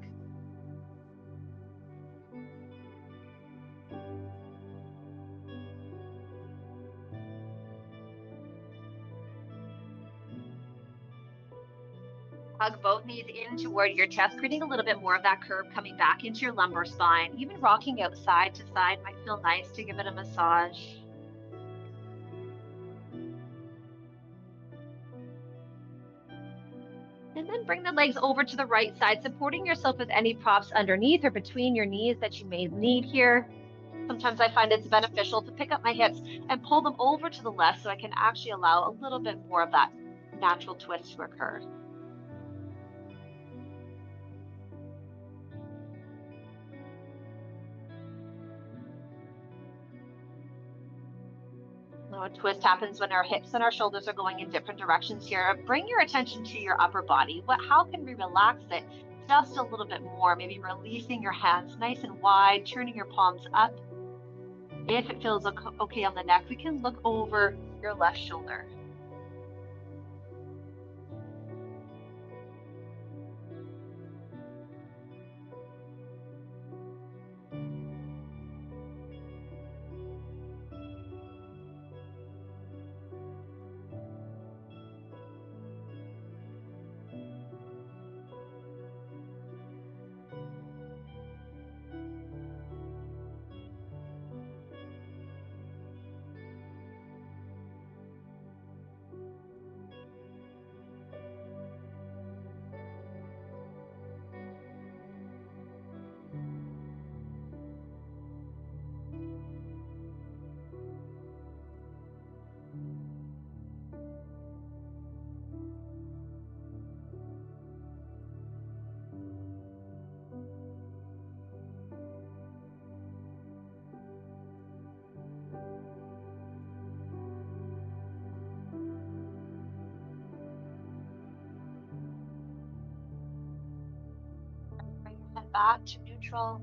Hug both knees in toward your chest, creating a little bit more of that curve coming back into your lumbar spine. Even rocking out side to side might feel nice to give it a massage. And then bring the legs over to the right side, supporting yourself with any props underneath or between your knees that you may need here. Sometimes I find it's beneficial to pick up my hips and pull them over to the left so I can actually allow a little bit more of that natural twist to occur. Now, a twist happens when our hips and our shoulders are going in different directions here. Bring your attention to your upper body. How can we relax it just a little bit more? Maybe releasing your hands nice and wide, turning your palms up. If it feels okay on the neck, we can look over your left shoulder. Bring your head back to neutral.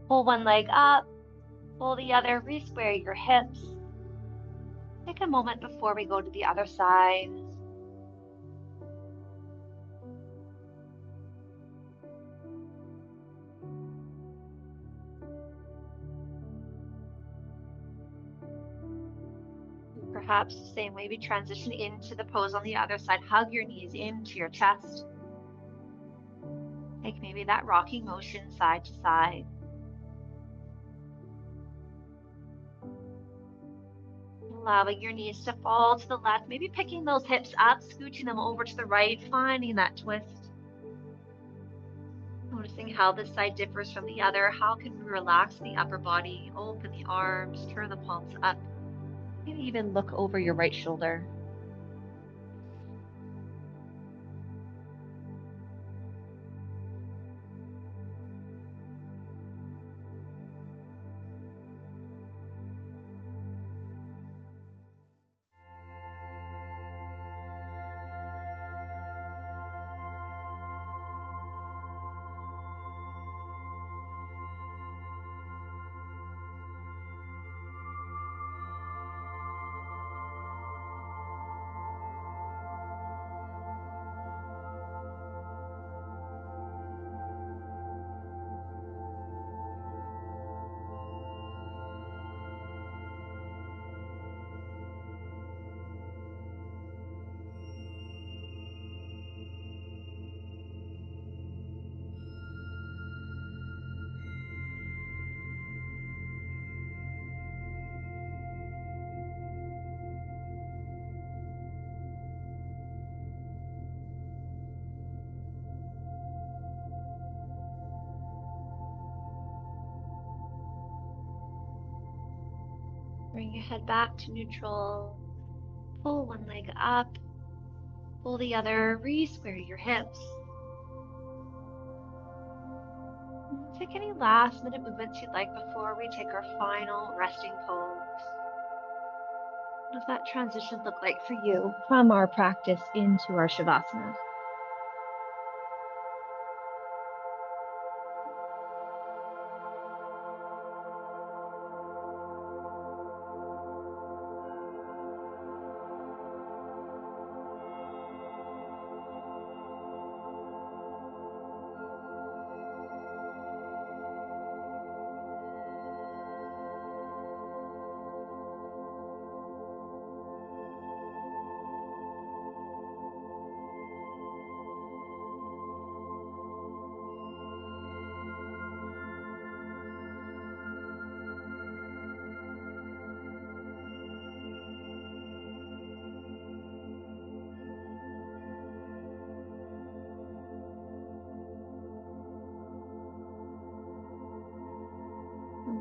Pull one leg up, pull the other, re-square your hips. Take a moment before we go to the other side. Perhaps the same way we transition into the pose on the other side, hug your knees into your chest. Take maybe that rocking motion side to side. Allowing your knees to fall to the left, maybe picking those hips up, scooching them over to the right, finding that twist. Noticing how this side differs from the other. How can we relax the upper body, open the arms, turn the palms up. Maybe even look over your right shoulder. Bring your head back to neutral. Pull one leg up, pull the other, re-square your hips. Take any last minute movements you'd like before we take our final resting pose. What does that transition look like for you from our practice into our Shavasana?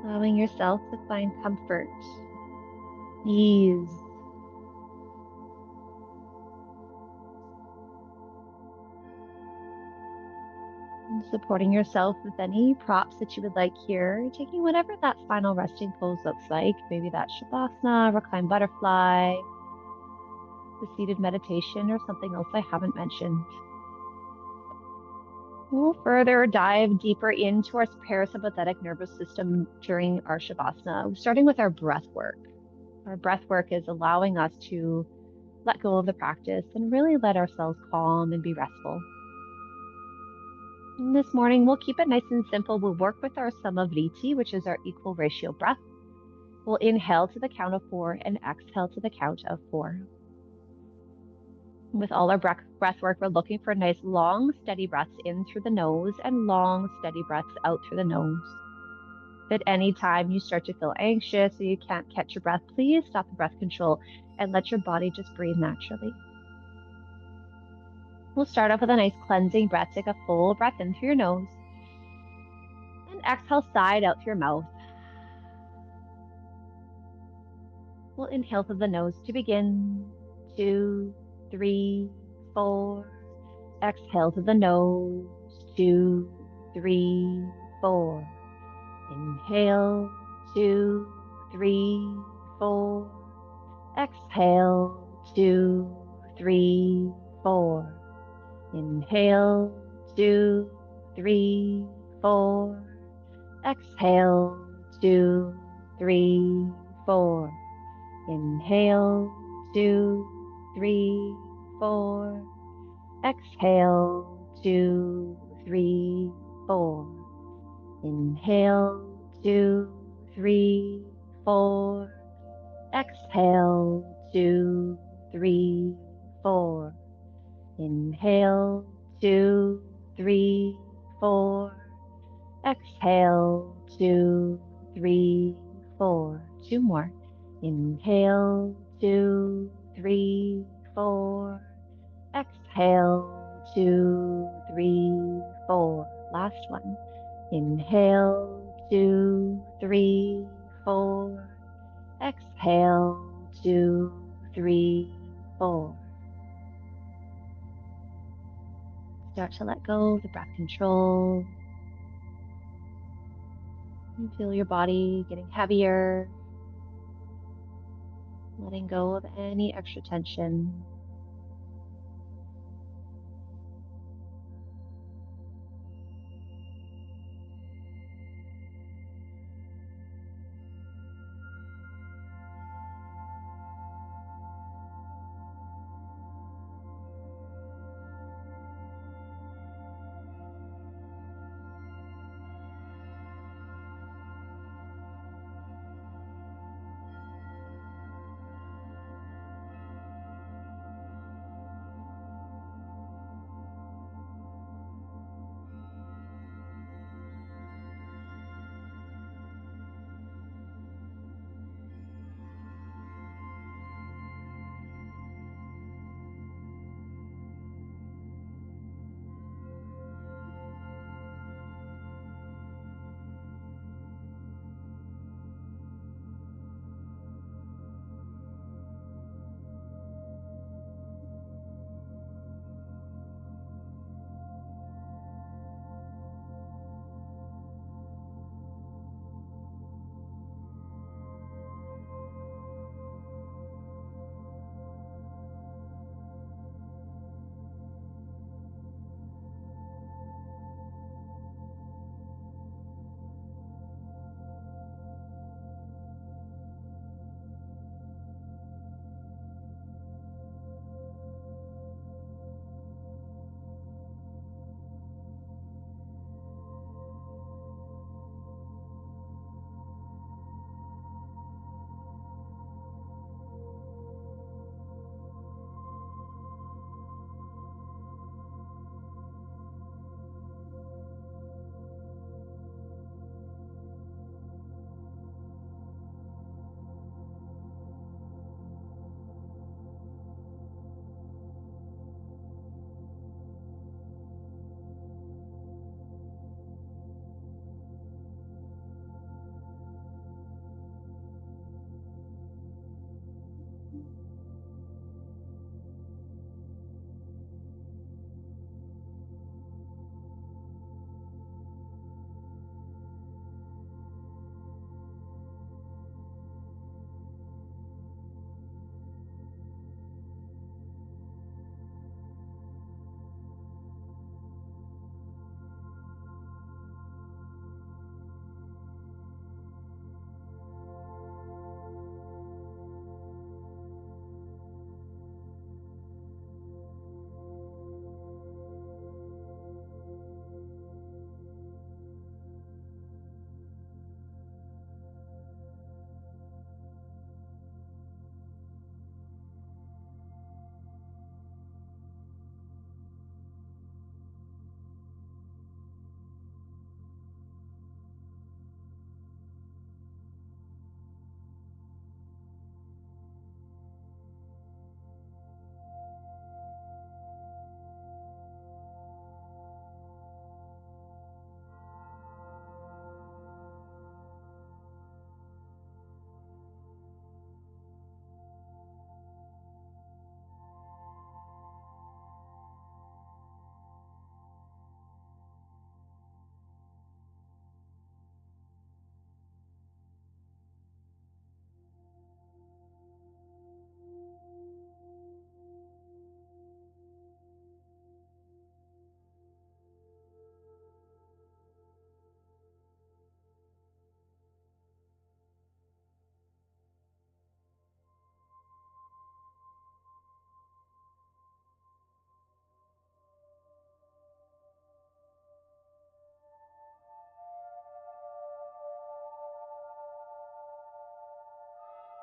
Allowing yourself to find comfort, ease, Supporting yourself with any props that you would like here, taking whatever that final resting pose looks like. Maybe that's Shavasana, reclined butterfly, the seated meditation, or something else I haven't mentioned. We'll further dive deeper into our parasympathetic nervous system during our Shavasana, starting with our breath work. Our breath work is allowing us to let go of the practice and really let ourselves calm and be restful. And this morning, we'll keep it nice and simple. We'll work with our Samavriti, which is our equal ratio breath. We'll inhale to the count of 4 and exhale to the count of 4. With all our breath work, we're looking for nice, long, steady breaths in through the nose and long, steady breaths out through the nose. If at any time you start to feel anxious or you can't catch your breath, please stop the breath control and let your body just breathe naturally. We'll start off with a nice cleansing breath. Take a full breath in through your nose and exhale side out through your mouth. We'll inhale through the nose to begin. 2, 3, 4. Exhale to the nose. 2, 3, 4. Inhale. 2, 3, 4. Exhale. 2, 3, 4. Inhale. 2, 3, 4. Exhale. 2, 3, 4. Inhale. 2, 3, 4. Exhale. 2, 3, 4. Inhale. 2, 3, 4. Exhale. 2, 3, 4. Inhale. 2, 3, 4. Exhale. 2, 3, 4. 2 more. Inhale. 2, 3, 4. Exhale. 2, 3, 4. Last one. Inhale. 2, 3, 4. Exhale. 2, 3, 4. Start to let go of the breath control. You feel your body getting heavier, letting go of any extra tension.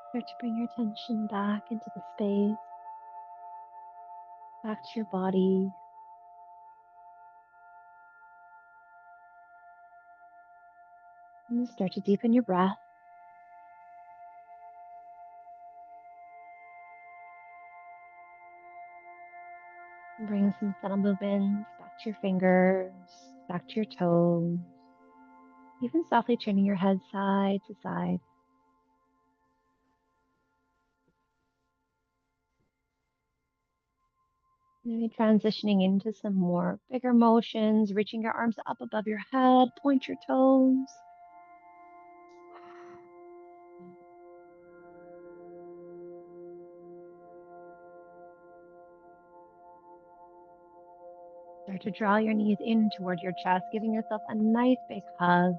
Start to bring your attention back into the space, back to your body, and start to deepen your breath. Bring some subtle movements back to your fingers, back to your toes, even softly turning your head side to side. Maybe transitioning into some more bigger motions, reaching your arms up above your head, point your toes. Start to draw your knees in toward your chest, giving yourself a nice big hug.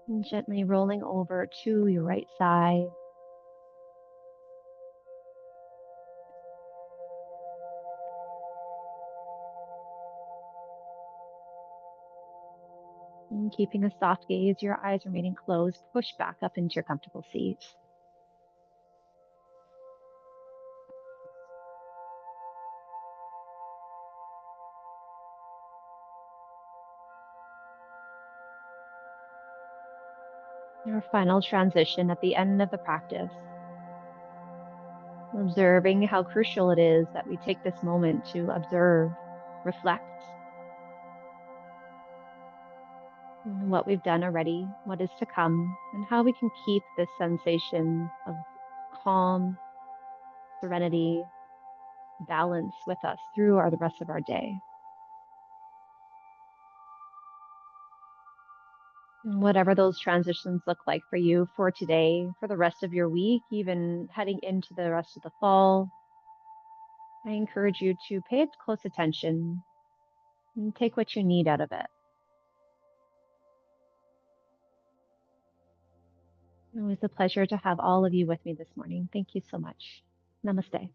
And gently rolling over to your right side. And keeping a soft gaze, your eyes remaining closed, push back up into your comfortable seat. Our final transition at the end of the practice, observing how crucial it is that we take this moment to observe, reflect on what we've done already, what is to come, and how we can keep this sensation of calm, serenity, balance with us through the rest of our day. And whatever those transitions look like for you for today, for the rest of your week, even heading into the rest of the fall, I encourage you to pay close attention and take what you need out of it. It was a pleasure to have all of you with me this morning. Thank you so much. Namaste.